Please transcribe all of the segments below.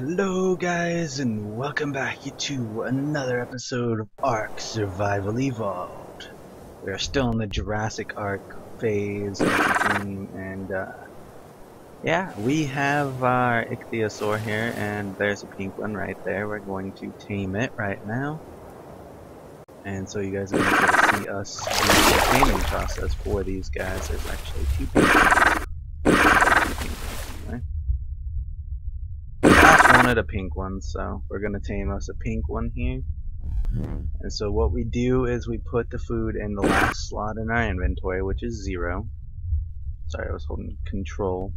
Hello guys and welcome back to another episode of Ark Survival Evolved. We are still in the Jurassic Ark phase of the game, and yeah, we have our Ichthyosaur here, and there's a pink one right there. We're going to tame it right now. And so you guys are going to get to see us do the taming process for these guys. There's actually two pink ones. Anyway. Last wanted a pink one, so we're gonna tame us a pink one here. And so what we do is we put the food in the last slot in our inventory, which is 0. Sorry, I was holding control.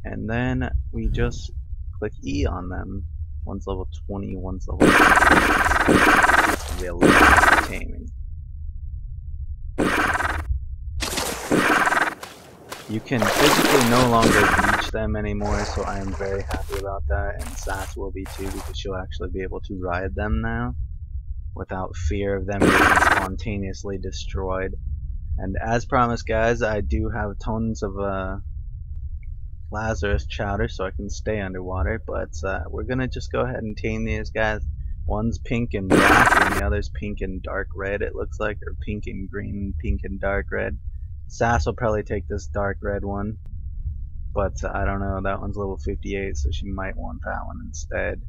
And then we just click E on them. One's level 20, one's level 20. This will be a lot of taming. You can physically no longer beach them anymore, so I am very happy about that, and Sass will be too, because she'll actually be able to ride them now without fear of them being spontaneously destroyed. And as promised, guys, I do have tons of Lazarus chowder so I can stay underwater, but we're gonna just go ahead and tame these guys. One's pink and black and the other's pink and dark red, it looks like, or pink and green, pink and dark red. Sass will probably take this dark red one, but I don't know, that one's level 58, so she might want that one instead.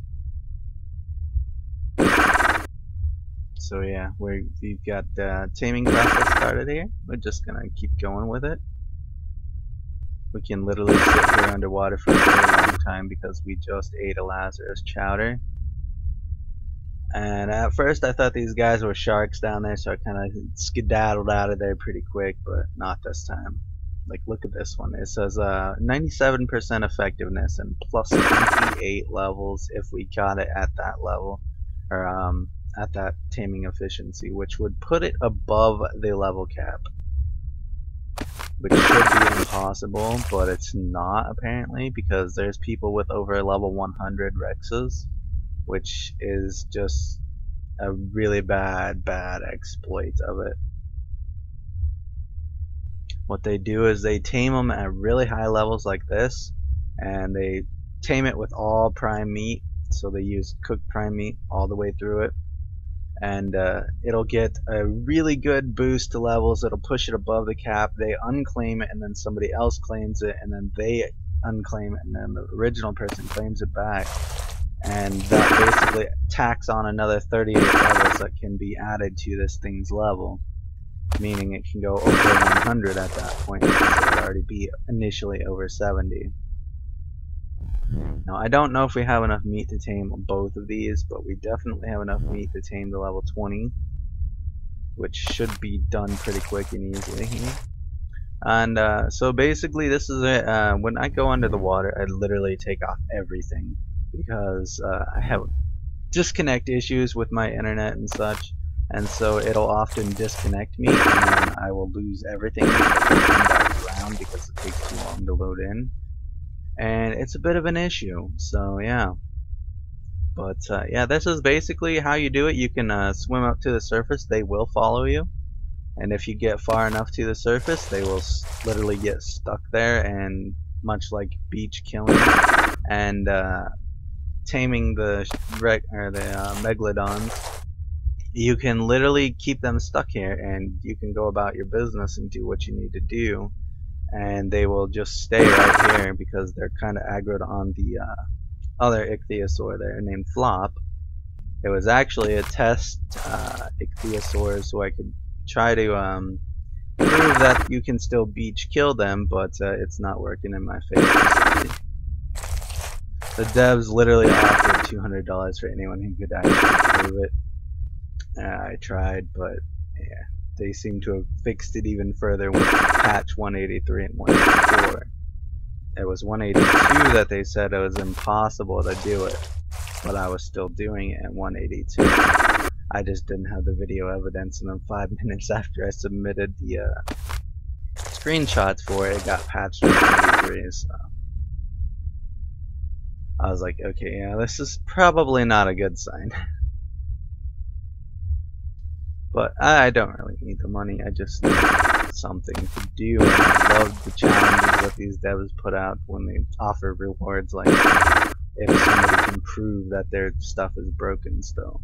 So yeah, we've got the taming process started here. We're just gonna keep going with it. We can literally sit here underwater for a very long time because we just ate a Lazarus chowder. And at first I thought these guys were sharks down there, so I kind of skedaddled out of there pretty quick, but not this time. Like, look at this one. It says 97% effectiveness and plus 28 levels if we got it at that level, or at that taming efficiency, which would put it above the level cap, which should be impossible, but it's not apparently, because there's people with over level 100 Rexes, which is just a really bad exploit of it. What they do is they tame them at really high levels like this, and they tame it with all prime meat, so they use cooked prime meat all the way through it, and it'll get a really good boost to levels. It'll push it above the cap, they unclaim it, and then somebody else claims it, and then they unclaim it, and then the original person claims it back. And that basically tacks on another 38 levels that can be added to this thing's level, meaning it can go over 100 at that point, because it would already be initially over 70. Now, I don't know if we have enough meat to tame both of these, but we definitely have enough meat to tame the level 20, which should be done pretty quick and easily here. And so basically this is it. When I go under the water, I literally take off everything, because I have disconnect issues with my internet and such, and so it'll often disconnect me, and then I will lose everything because I come back around because it takes too long to load in, and it's a bit of an issue. So yeah, but yeah, this is basically how you do it. You can swim up to the surface, they will follow you, and if you get far enough to the surface, they will literally get stuck there, and much like beach killing and taming the megalodons, you can literally keep them stuck here, and you can go about your business and do what you need to do, and they will just stay right here because they're kind of aggroed on the other Ichthyosaur there named Flop. It was actually a test Ichthyosaur, so I could try to prove that you can still beach kill them, but it's not working in my favor. The devs literally offered $200 for anyone who could actually prove it. I tried, but yeah, they seem to have fixed it even further with patch 183 and 184. It was 182 that they said it was impossible to do it, but I was still doing it at 182. I just didn't have the video evidence, and then 5 minutes after I submitted the screenshots for it, it got patched to 183, so I was like, okay, yeah, this is probably not a good sign. But I don't really need the money, I just need something to do, and I love the challenges these devs put out when they offer rewards, like if somebody can prove that their stuff is broken still.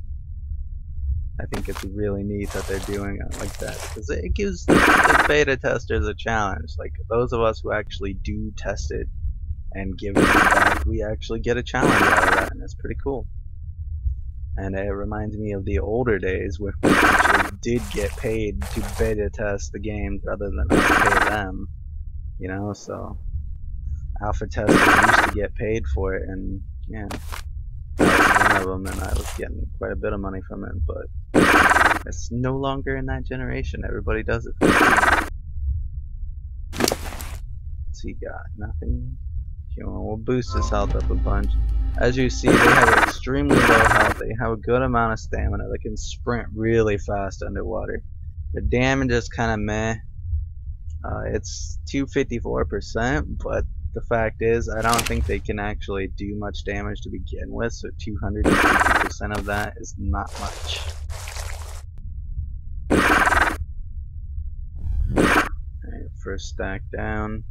I think it's really neat that they're doing it like that, because it gives the beta testers a challenge. Like, those of us who actually do test it and give feedback, we actually get a challenge out of that, and it's pretty cool. And it reminds me of the older days where we actually did get paid to beta test the games rather than pay them. You know, so alpha testers used to get paid for it, and yeah, I was one of them, and I was getting quite a bit of money from it, but it's no longer in that generation. Everybody does it for free. So you got nothing. Okay, well, we'll boost his health up a bunch. As you see, they have extremely low health. They have a good amount of stamina. They can sprint really fast underwater. The damage is kind of meh. It's 254%, but the fact is, I don't think they can actually do much damage to begin with, so 250% of that is not much. Alright, first stack down.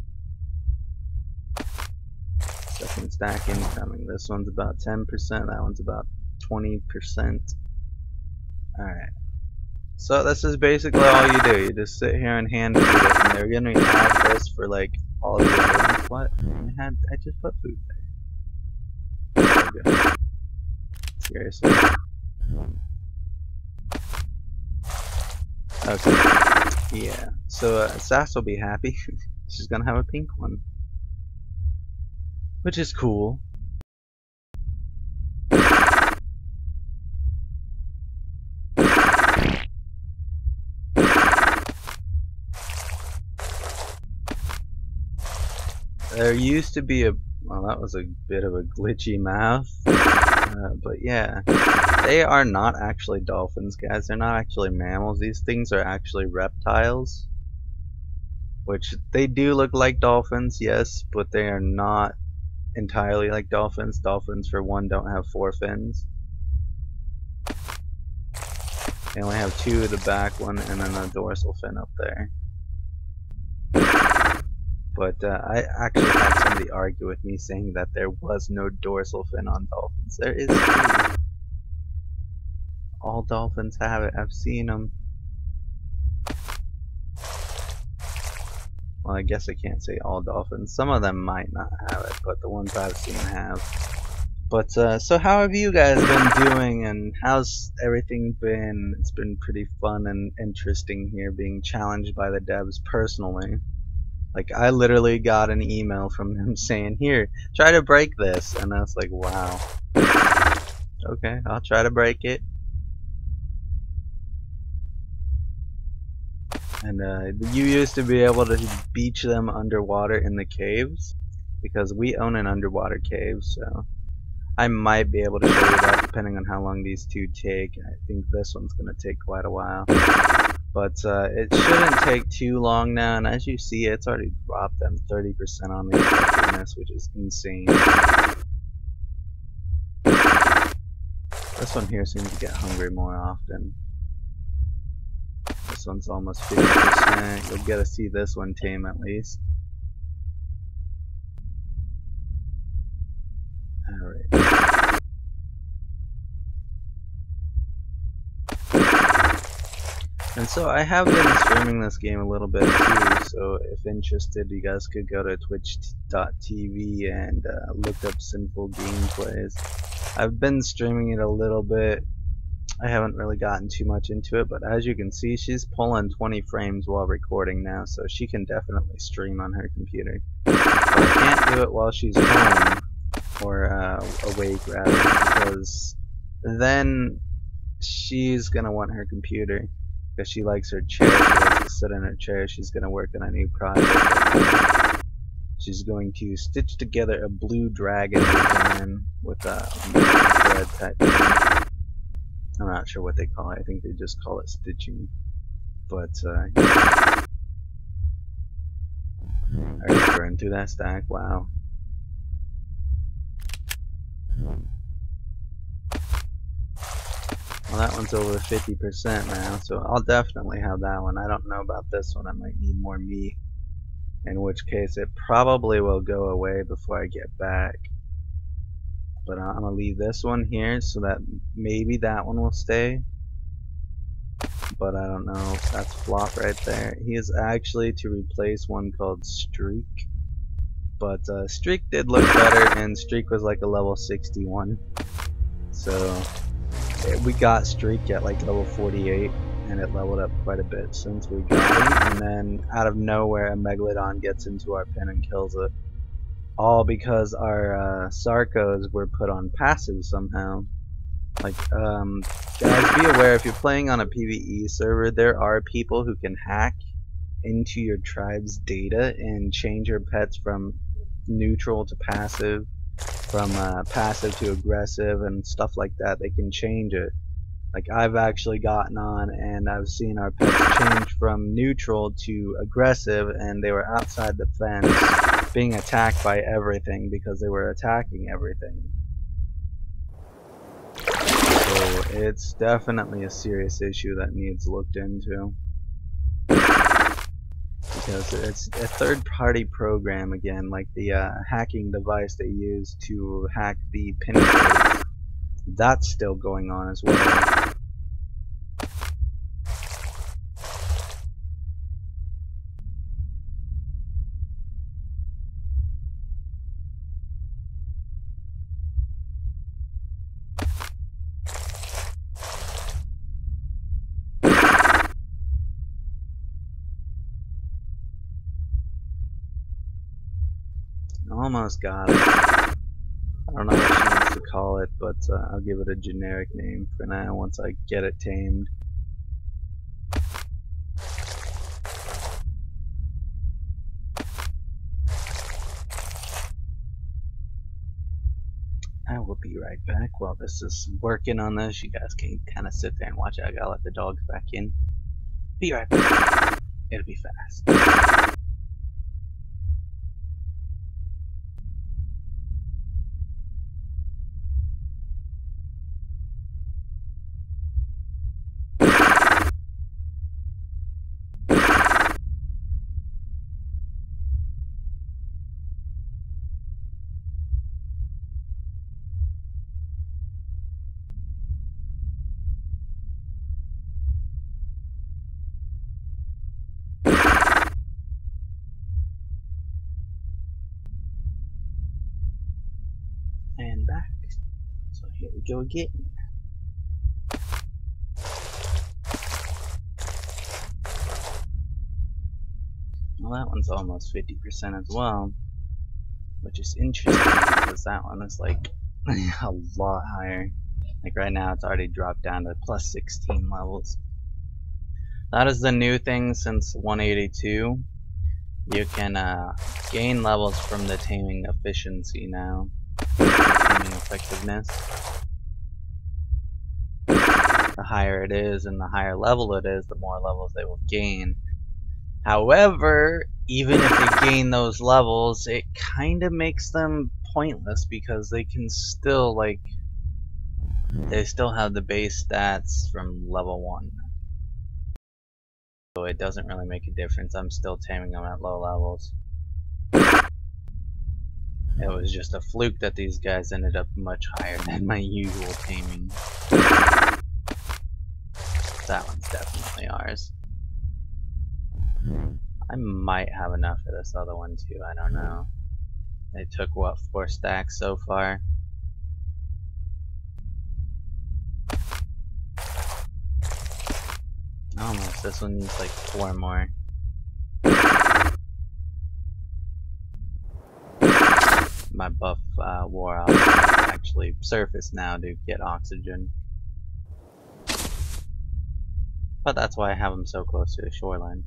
Second stack incoming. This one's about 10%, that one's about 20%. Alright. So this is basically all you do. You just sit here and hand feed it, and they're gonna add this for like all the other ones. What? I just put food there. Okay. Seriously. Okay. Yeah. So Sass will be happy. She's gonna have a pink one, which is cool. There used to be well, that was a bit of a glitchy mouth, but yeah, they are not actually dolphins, guys. They're not actually mammals. These things are actually reptiles, which they do look like dolphins, yes, but they are not entirely like dolphins. Dolphins, for one, don't have 4 fins. They only have 2 of the back one and then a dorsal fin up there. But I actually had somebody argue with me saying that there was no dorsal fin on dolphins. There is 2. All dolphins have it. I've seen them. Well, I guess I can't say all dolphins. Some of them might not have it, but the ones I've seen have. But so how have you guys been doing, and how's everything been? It's been pretty fun and interesting here, being challenged by the devs personally. Like, I literally got an email from them saying, here, try to break this. And I was like, wow. Okay, I'll try to break it. And you used to be able to beach them underwater in the caves, because we own an underwater cave, so I might be able to show you that depending on how long these 2 take. I think this one's going to take quite a while. But it shouldn't take too long now, and as you see, it's already dropped them 30% on the effectiveness, which is insane. This one here seems to get hungry more often. This one's almost 50%. You'll get to see this one tame at least. Alright. And so I have been streaming this game a little bit too, so if interested, you guys could go to twitch.tv and look up Sinful Gameplays. I've been streaming it a little bit. I haven't really gotten too much into it, but as you can see, she's pulling 20 frames while recording now, so she can definitely stream on her computer. But I can't do it while she's home, or awake rather, because then she's gonna want her computer. Because she likes her chair, she likes to sit in her chair. She's going to work on a new project. She's going to stitch together a blue dragon design with a thread type thing. I'm not sure what they call it. I think they just call it stitching. But, I already burned through that stack. Wow. Well, that one's over 50% now, so I'll definitely have that one. I don't know about this one. I might need more meat. in which case it probably will go away before I get back. But I'm gonna leave this one here so that maybe that one will stay. But I don't know. That's Flop right there. He is actually to replace one called Streak. But Streak did look better, and Streak was like a level 61. So we got Streak at like level 48, and it leveled up quite a bit since we got it. And then out of nowhere, a Megalodon gets into our pen and kills it. All because our Sarcos were put on passive somehow. Like, guys, be aware, if you're playing on a PvE server, there are people who can hack into your tribe's data and change your pets from neutral to passive, from passive to aggressive, and stuff like that. They can change it. Like, I've actually gotten on and I've seen our pets change from neutral to aggressive, and they were outside the fence being attacked by everything because they were attacking everything. So it's definitely a serious issue that needs looked into, because it's a third-party program again, like the hacking device they use to hack the pin codes. That's still going on as well. Almost got it. I don't know what she wants to call it, but I'll give it a generic name for now once I get it tamed. I will be right back while this is working on this. You guys can kind of sit there and watch it. I gotta let the dogs back in. Be right back. It'll be fast. And back. So here we go again. Well, that one's almost 50% as well, which is interesting because that one is like a lot higher. Like right now it's already dropped down to plus 16 levels. That is the new thing since 182. You can gain levels from the taming efficiency now. Taming effectiveness. The higher it is and the higher level it is, the more levels they will gain. However, even if they gain those levels, it kind of makes them pointless because they can still, like, they still have the base stats from level 1. So it doesn't really make a difference. I'm still taming them at low levels. It was just a fluke that these guys ended up much higher than my usual taming. That one's definitely ours. I might have enough for this other one too, I don't know. They took, what, 4 stacks so far? Almost, this one needs like 4 more. My buff wore off. I actually surface now to get oxygen. But that's why I have them so close to the shoreline.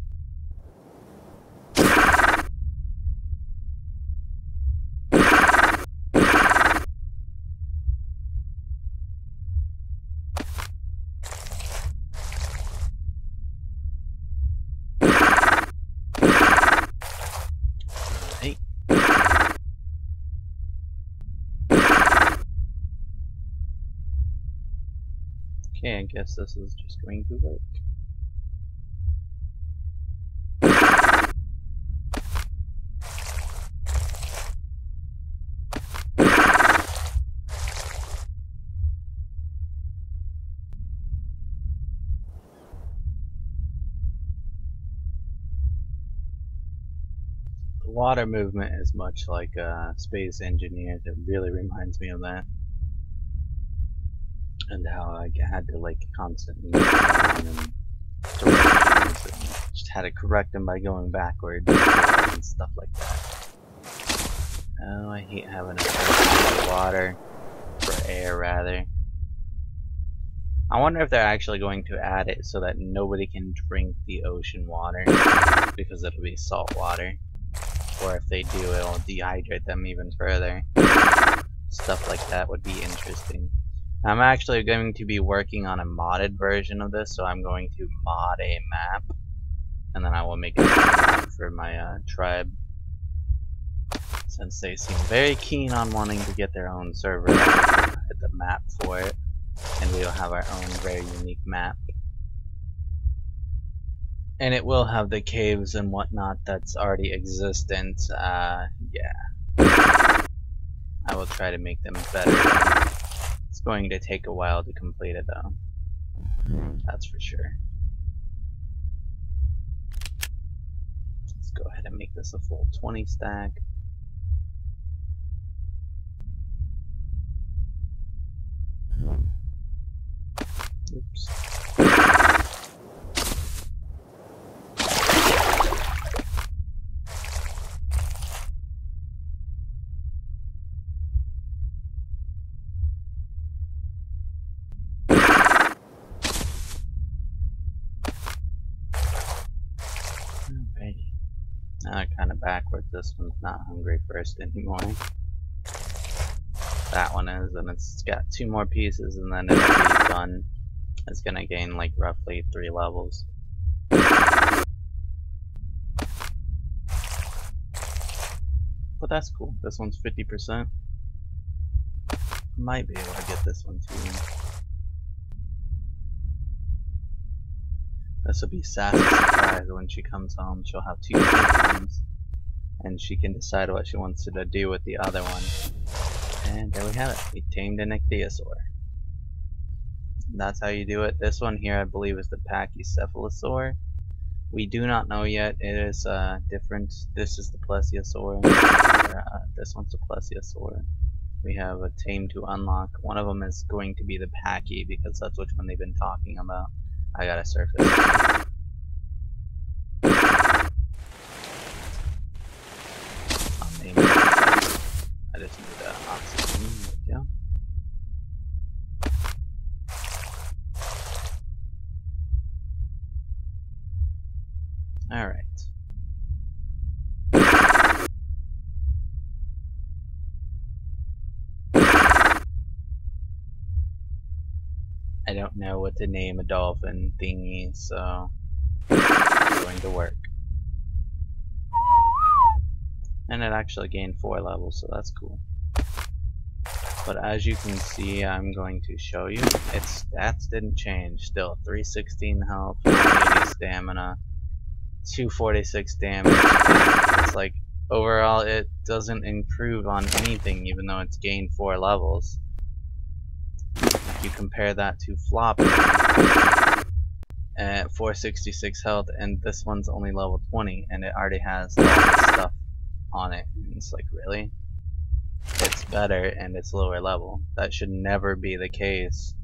Hey. Okay, I guess this is just going to work. The water movement is much like Space Engineers. It really reminds me of that. And how I had to like constantly move around and directions and just had to correct them by going backwards and stuff like that. Oh, I hate having to for water, for air rather. I wonder if they're actually going to add it so that nobody can drink the ocean water because it'll be salt water. Or if they do, it'll dehydrate them even further. Stuff like that would be interesting. I'm actually going to be working on a modded version of this, so I'm going to mod a map. And then I will make a map for my tribe. Since they seem very keen on wanting to get their own server, I will provide the map for it. And we will have our own very unique map. And it will have the caves and whatnot that's already existent. Yeah. I will try to make them better. It's going to take a while to complete it though. That's for sure. Let's go ahead and make this a full 20 stack. Oops. Alrighty. Now kind of backwards. This one's not hungry first anymore. That one is, and it's got 2 more pieces, and then it'll be done. It's gonna gain like roughly 3 levels. But that's cool. This one's 50%. Might be able to get this one too. This will be Sassy's surprise when she comes home. She'll have 2 teams, and she can decide what she wants to do with the other one. And there we have it. We tamed an Ichthyosaur. That's how you do it. This one here, I believe, is the Pachycephalosaur. We do not know yet. It is different. This is the Plesiosaur. This one's the Plesiosaur. We have a tame to unlock. One of them is going to be the Pachy because that's which one they've been talking about. I gotta surface. I'll name it. I just need oxygen. There we go. Alright. I don't know what to name a dolphin thingy, so it's going to work. And it actually gained 4 levels, so that's cool. But as you can see, I'm going to show you, its stats didn't change. Still 316 health, 480 stamina, 246 damage. It's like, overall it doesn't improve on anything even though it's gained 4 levels. If you compare that to Floppy at 466 health, and this one's only level 20 and it already has all this stuff on it. And it's like, really? It's better and it's lower level. That should never be the case.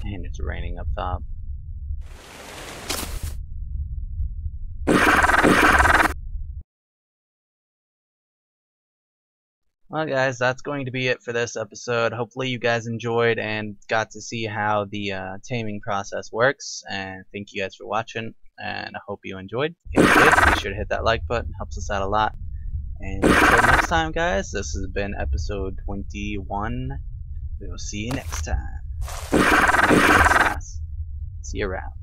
And it's raining up top. Well guys, that's going to be it for this episode. Hopefully you guys enjoyed and got to see how the taming process works. And thank you guys for watching, and I hope you enjoyed. If you did, be sure to hit that like button. It helps us out a lot. And until next time guys, this has been episode 21. We will see you next time. See you around.